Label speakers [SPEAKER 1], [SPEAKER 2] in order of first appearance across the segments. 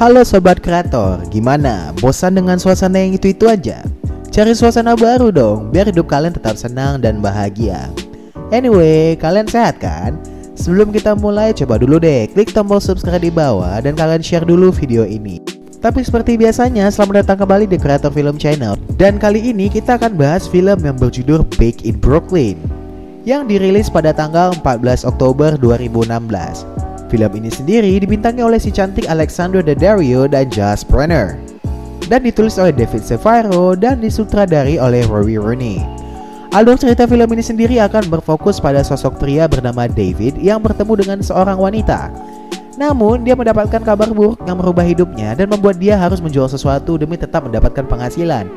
[SPEAKER 1] Halo Sobat Kreator, gimana? Bosan dengan suasana yang itu-itu aja? Cari suasana baru dong, biar hidup kalian tetap senang dan bahagia. Anyway, kalian sehat kan? Sebelum kita mulai, coba dulu deh klik tombol subscribe di bawah dan kalian share dulu video ini. Tapi seperti biasanya, selamat datang kembali di Kreator Film Channel. Dan kali ini kita akan bahas film yang berjudul Bake in Brooklyn, yang dirilis pada tanggal 14 Oktober 2016. Film ini sendiri dibintangi oleh si cantik Alexandra Daddario dan Josh Brenner, dan ditulis oleh David Seifert dan disutradari oleh Rory Rooney. Alur cerita film ini sendiri akan berfokus pada sosok pria bernama David yang bertemu dengan seorang wanita. Namun dia mendapatkan kabar buruk yang merubah hidupnya dan membuat dia harus menjual sesuatu demi tetap mendapatkan penghasilan.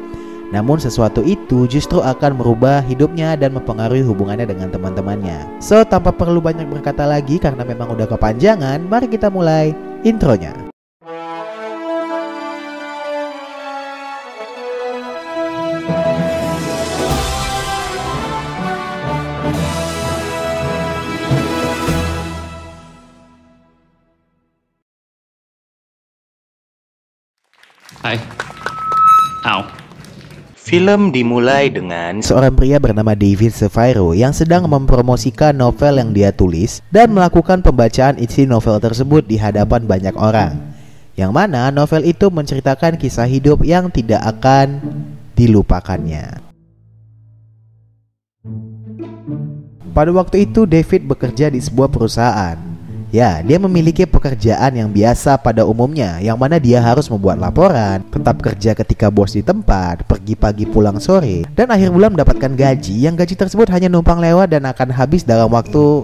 [SPEAKER 1] Namun sesuatu itu justru akan merubah hidupnya dan mempengaruhi hubungannya dengan teman-temannya. So, tanpa perlu banyak berkata lagi karena memang udah kepanjangan, mari kita mulai intronya.
[SPEAKER 2] Hai. Ow.
[SPEAKER 1] Film dimulai dengan seorang pria bernama David Seifert yang sedang mempromosikan novel yang dia tulis dan melakukan pembacaan isi novel tersebut di hadapan banyak orang. Yang mana novel itu menceritakan kisah hidup yang tidak akan dilupakannya. Pada waktu itu David bekerja di sebuah perusahaan. Ya, dia memiliki pekerjaan yang biasa pada umumnya, yang mana dia harus membuat laporan, tetap kerja ketika bos di tempat, pergi pagi pulang sore, dan akhir bulan mendapatkan gaji, yang gaji tersebut hanya numpang lewat dan akan habis dalam waktu,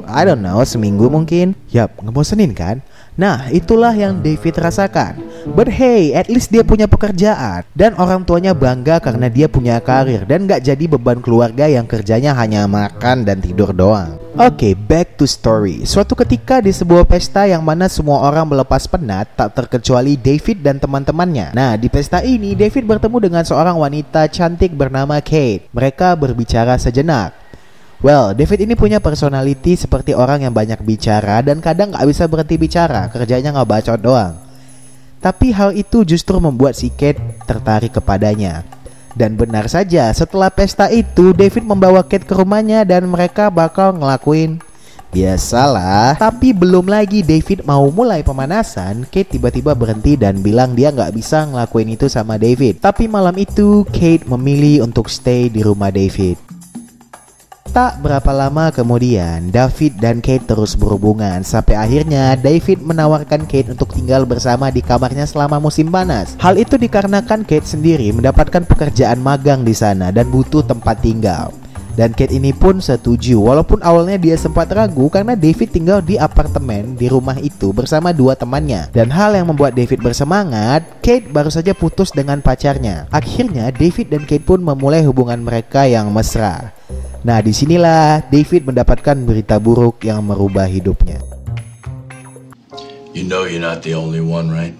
[SPEAKER 1] seminggu mungkin. Yap, ngebosenin kan? Nah, itulah yang David rasakan. But hey, at least dia punya pekerjaan, dan orang tuanya bangga karena dia punya karir dan gak jadi beban keluarga yang kerjanya hanya makan dan tidur doang. Oke, back to story. Suatu ketika di sebuah pesta yang mana semua orang melepas penat, tak terkecuali David dan teman-temannya. Nah, di pesta ini David bertemu dengan seorang wanita cantik bernama Kate. Mereka berbicara sejenak. Well, David ini punya personality seperti orang yang banyak bicara dan kadang gak bisa berhenti bicara, kerjanya gak bacot doang. Tapi hal itu justru membuat si Kate tertarik kepadanya. Dan benar saja, setelah pesta itu David membawa Kate ke rumahnya dan mereka bakal ngelakuin biasalah. Tapi belum lagi David mau mulai pemanasan, Kate tiba-tiba berhenti dan bilang dia gak bisa ngelakuin itu sama David. Tapi malam itu Kate memilih untuk stay di rumah David. Tak berapa lama kemudian, David dan Kate terus berhubungan sampai akhirnya David menawarkan Kate untuk tinggal bersama di kamarnya selama musim panas. Hal itu dikarenakan Kate sendiri mendapatkan pekerjaan magang di sana dan butuh tempat tinggal. Dan Kate ini pun setuju, walaupun awalnya dia sempat ragu karena David tinggal di apartemen di rumah itu bersama dua temannya. Dan hal yang membuat David bersemangat, Kate baru saja putus dengan pacarnya. Akhirnya David dan Kate pun memulai hubungan mereka yang mesra. Nah, disinilah David mendapatkan berita buruk yang merubah hidupnya.
[SPEAKER 3] You know you're not the only one, right?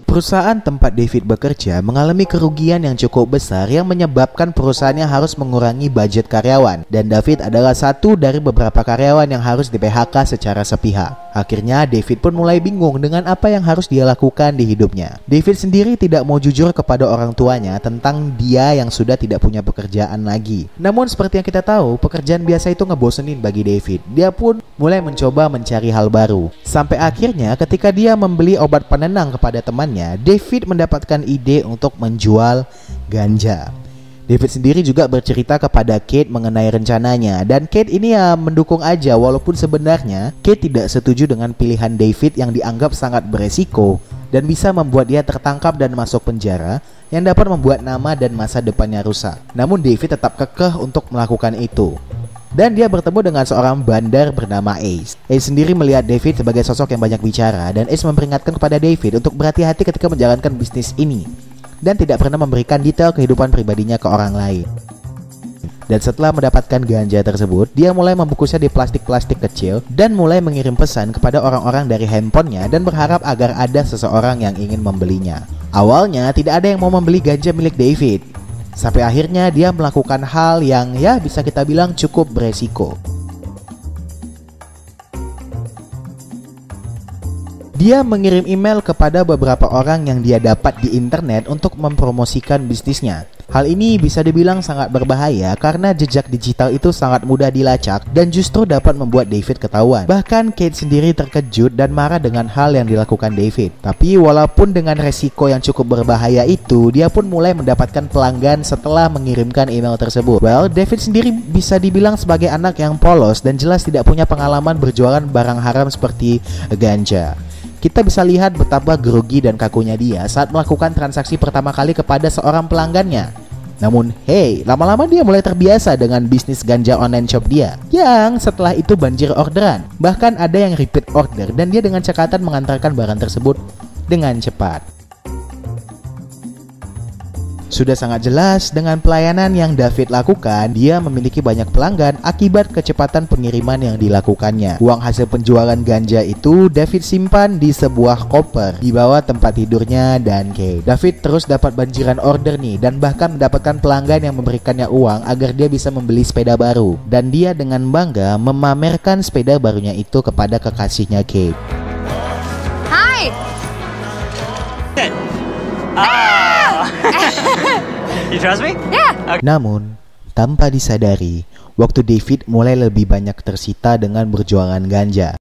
[SPEAKER 1] Perusahaan tempat David bekerja mengalami kerugian yang cukup besar yang menyebabkan perusahaannya harus mengurangi budget karyawan. Dan David adalah satu dari beberapa karyawan yang harus di-PHK secara sepihak. Akhirnya David pun mulai bingung dengan apa yang harus dia lakukan di hidupnya. David sendiri tidak mau jujur kepada orang tuanya tentang dia yang sudah tidak punya pekerjaan lagi. Namun seperti yang kita tahu, pekerjaan biasa itu ngebosenin bagi David. Dia pun mulai mencoba mencari hal baru. Sampai akhirnya ketika dia membeli obat penenang kepada temannya, David mendapatkan ide untuk menjual ganja. David sendiri juga bercerita kepada Kate mengenai rencananya, dan Kate ini ya mendukung aja, walaupun sebenarnya Kate tidak setuju dengan pilihan David yang dianggap sangat beresiko dan bisa membuat dia tertangkap dan masuk penjara, yang dapat membuat nama dan masa depannya rusak. Namun David tetap kekeh untuk melakukan itu. Dan dia bertemu dengan seorang bandar bernama Ace. Ace sendiri melihat David sebagai sosok yang banyak bicara, dan Ace memperingatkan kepada David untuk berhati-hati ketika menjalankan bisnis ini dan tidak pernah memberikan detail kehidupan pribadinya ke orang lain. Dan setelah mendapatkan ganja tersebut, dia mulai membungkusnya di plastik-plastik kecil dan mulai mengirim pesan kepada orang-orang dari handphonenya dan berharap agar ada seseorang yang ingin membelinya. Awalnya tidak ada yang mau membeli ganja milik David, sampai akhirnya dia melakukan hal yang ya bisa kita bilang cukup beresiko. Dia mengirim email kepada beberapa orang yang dia dapat di internet untuk mempromosikan bisnisnya. Hal ini bisa dibilang sangat berbahaya karena jejak digital itu sangat mudah dilacak dan justru dapat membuat David ketahuan. Bahkan Kate sendiri terkejut dan marah dengan hal yang dilakukan David. Tapi walaupun dengan resiko yang cukup berbahaya itu, dia pun mulai mendapatkan pelanggan setelah mengirimkan email tersebut. Well, David sendiri bisa dibilang sebagai anak yang polos dan jelas tidak punya pengalaman berjualan barang haram seperti ganja. Kita bisa lihat betapa grogi dan kakunya dia saat melakukan transaksi pertama kali kepada seorang pelanggannya. Namun, hey, lama-lama dia mulai terbiasa dengan bisnis ganja online shop dia, yang setelah itu banjir orderan. Bahkan ada yang repeat order dan dia dengan cekatan mengantarkan barang tersebut dengan cepat. Sudah sangat jelas dengan pelayanan yang David lakukan, dia memiliki banyak pelanggan akibat kecepatan pengiriman yang dilakukannya. Uang hasil penjualan ganja itu David simpan di sebuah koper di bawah tempat tidurnya dan Kate. David terus dapat banjiran order nih dan bahkan mendapatkan pelanggan yang memberikannya uang agar dia bisa membeli sepeda baru. Dan dia dengan bangga memamerkan sepeda barunya itu kepada kekasihnya Kate.
[SPEAKER 4] Hi.
[SPEAKER 2] You trust me?
[SPEAKER 4] Yeah.
[SPEAKER 1] Namun, tanpa disadari, waktu David mulai lebih banyak tersita dengan berjualan ganja.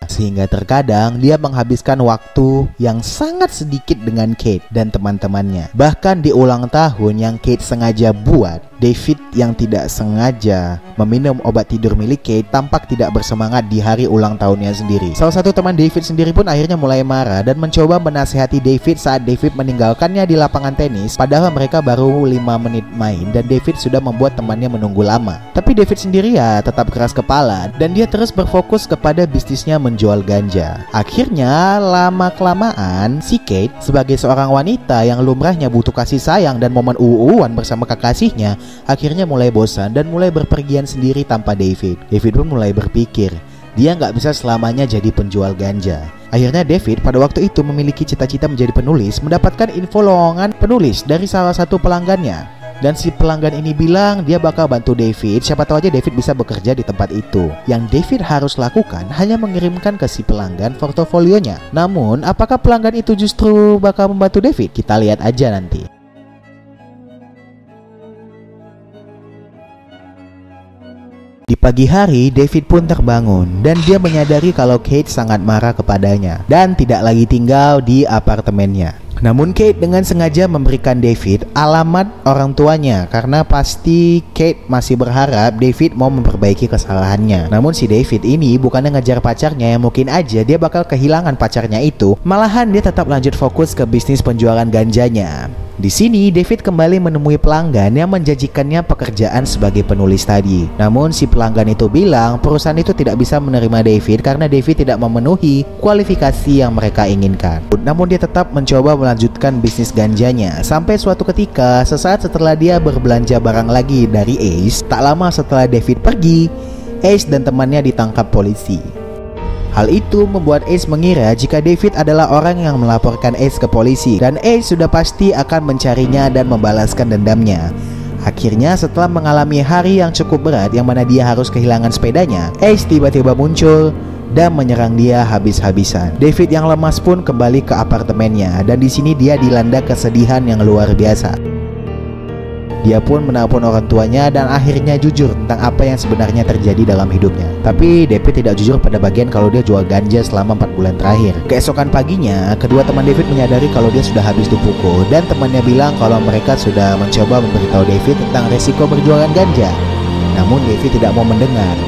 [SPEAKER 1] Sehingga terkadang dia menghabiskan waktu yang sangat sedikit dengan Kate dan teman-temannya. Bahkan di ulang tahun yang Kate sengaja buat, David yang tidak sengaja meminum obat tidur milik Kate tampak tidak bersemangat di hari ulang tahunnya sendiri. Salah satu teman David sendiri pun akhirnya mulai marah dan mencoba menasihati David saat David meninggalkannya di lapangan tenis. Padahal mereka baru 5 menit main dan David sudah membuat temannya menunggu lama. Tapi David sendiri ya tetap keras kepala dan dia terus berfokus kepada bisnisnya menjual ganja. Akhirnya lama-kelamaan si Kate sebagai seorang wanita yang lumrahnya butuh kasih sayang dan momen uuan bersama kekasihnya, akhirnya mulai bosan dan mulai berpergian sendiri tanpa David. David pun mulai berpikir dia nggak bisa selamanya jadi penjual ganja. Akhirnya David pada waktu itu memiliki cita-cita menjadi penulis, mendapatkan info lowongan penulis dari salah satu pelanggannya. Dan si pelanggan ini bilang dia bakal bantu David, siapa tahu aja David bisa bekerja di tempat itu. Yang David harus lakukan hanya mengirimkan ke si pelanggan portofolionya. Namun, apakah pelanggan itu justru bakal membantu David? Kita lihat aja nanti. Di pagi hari, David pun terbangun dan dia menyadari kalau Kate sangat marah kepadanya dan tidak lagi tinggal di apartemennya. Namun Kate dengan sengaja memberikan David alamat orang tuanya karena pasti Kate masih berharap David mau memperbaiki kesalahannya. Namun si David ini bukannya ngejar pacarnya yang mungkin aja dia bakal kehilangan pacarnya itu, malahan dia tetap lanjut fokus ke bisnis penjualan ganjanya. Di sini David kembali menemui pelanggan yang menjanjikannya pekerjaan sebagai penulis tadi. Namun si pelanggan itu bilang perusahaan itu tidak bisa menerima David karena David tidak memenuhi kualifikasi yang mereka inginkan. Namun dia tetap mencoba melanjutkan bisnis ganjanya sampai suatu ketika sesaat setelah dia berbelanja barang lagi dari Ace. Tak lama setelah David pergi, Ace dan temannya ditangkap polisi. Hal itu membuat Ace mengira jika David adalah orang yang melaporkan Ace ke polisi dan Ace sudah pasti akan mencarinya dan membalaskan dendamnya. Akhirnya setelah mengalami hari yang cukup berat yang mana dia harus kehilangan sepedanya, Ace tiba-tiba muncul dan menyerang dia habis-habisan. David yang lemas pun kembali ke apartemennya dan di sini dia dilanda kesedihan yang luar biasa. Dia pun menelpon orang tuanya dan akhirnya jujur tentang apa yang sebenarnya terjadi dalam hidupnya. Tapi David tidak jujur pada bagian kalau dia jual ganja selama 4 bulan terakhir. Keesokan paginya, kedua teman David menyadari kalau dia sudah habis dipukul dan temannya bilang kalau mereka sudah mencoba memberitahu David tentang resiko berjualan ganja. Namun David tidak mau mendengar.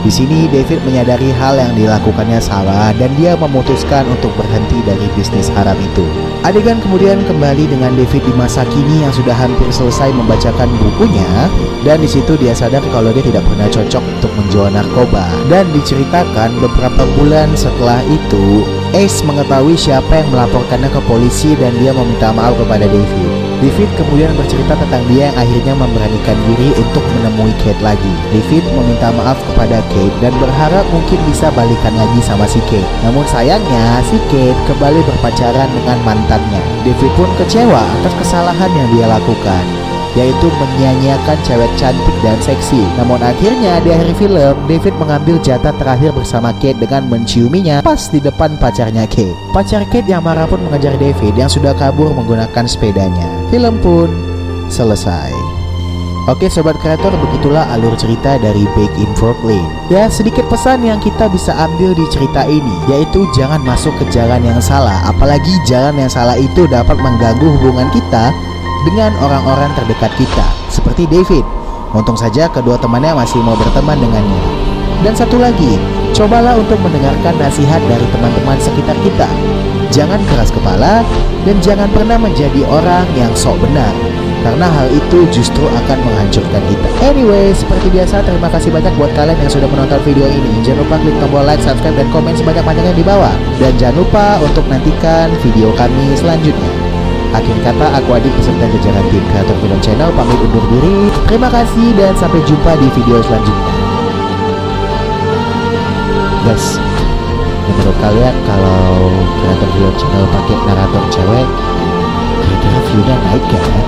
[SPEAKER 1] Di sini David menyadari hal yang dilakukannya salah dan dia memutuskan untuk berhenti dari bisnis haram itu. Adegan kemudian kembali dengan David di masa kini yang sudah hampir selesai membacakan bukunya dan di situ dia sadar kalau dia tidak pernah cocok untuk menjual narkoba. Dan diceritakan beberapa bulan setelah itu Ace mengetahui siapa yang melaporkannya ke polisi dan dia meminta maaf kepada David. David kemudian bercerita tentang dia yang akhirnya memberanikan diri untuk menemui Kate lagi. David meminta maaf kepada Kate dan berharap mungkin bisa balikan lagi sama si Kate. Namun sayangnya si Kate kembali berpacaran dengan mantannya. David pun kecewa atas kesalahan yang dia lakukan. yaitu menyanyiakan cewek cantik dan seksi. Namun akhirnya di akhir film, David mengambil jatah terakhir bersama Kate dengan menciuminya pas di depan pacarnya Kate. Pacar Kate yang marah pun mengejar David yang sudah kabur menggunakan sepedanya. Film pun selesai. Oke sobat kreator, begitulah alur cerita dari Back in Brooklyn. Ya, sedikit pesan yang kita bisa ambil di cerita ini, yaitu jangan masuk ke jalan yang salah. Apalagi jalan yang salah itu dapat mengganggu hubungan kita dengan orang-orang terdekat kita, seperti David. Untung saja kedua temannya masih mau berteman dengannya. Dan satu lagi, cobalah untuk mendengarkan nasihat dari teman-teman sekitar kita. Jangan keras kepala dan jangan pernah menjadi orang yang sok benar, karena hal itu justru akan menghancurkan kita. Anyway, seperti biasa, terima kasih banyak buat kalian yang sudah menonton video ini. Jangan lupa klik tombol like, subscribe, dan komen sebanyak-banyaknya di bawah. Dan jangan lupa untuk nantikan video kami selanjutnya. Akhir kata, aku Adik beserta jajaran tim kreator film channel pamit undur diri. Terima kasih dan sampai jumpa di video selanjutnya. Guys, menurut kalian kalau kreator film channel pakai narator cewek, kira-kira view-nya naik gak ya?